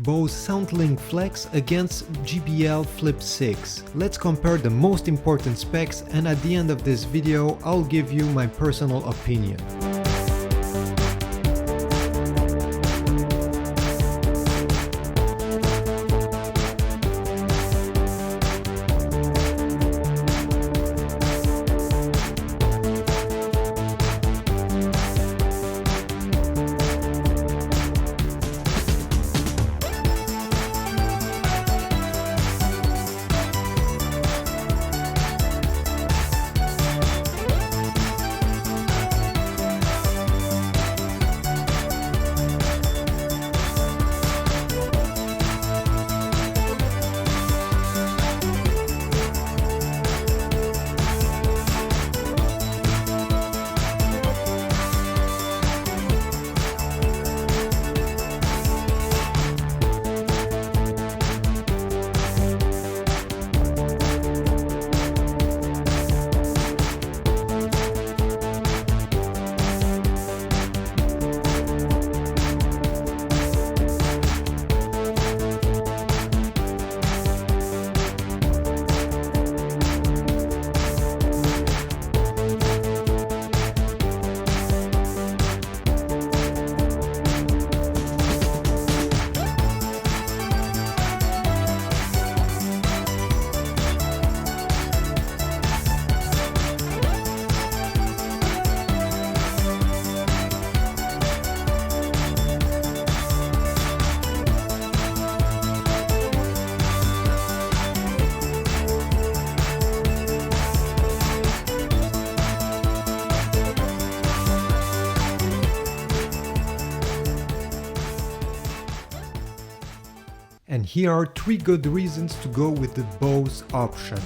Bose SoundLink Flex against JBL Flip 6. Let's compare the most important specs, and at the end of this video I'll give you my personal opinion. And here are 3 good reasons to go with the Bose option.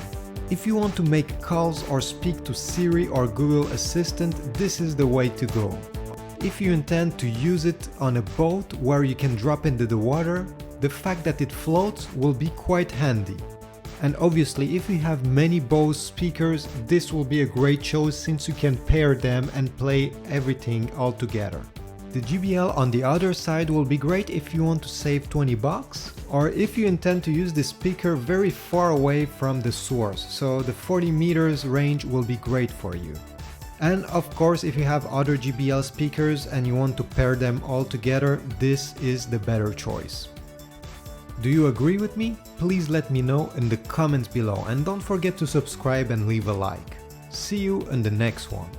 If you want to make calls or speak to Siri or Google Assistant, this is the way to go. If you intend to use it on a boat where you can drop into the water, the fact that it floats will be quite handy. And obviously, if you have many Bose speakers, this will be a great choice since you can pair them and play everything all together. The JBL on the other side will be great if you want to save 20 bucks, or if you intend to use the speaker very far away from the source, so the 40 meters range will be great for you. And of course, if you have other JBL speakers and you want to pair them all together, this is the better choice. Do you agree with me? Please let me know in the comments below, and don't forget to subscribe and leave a like. See you in the next one.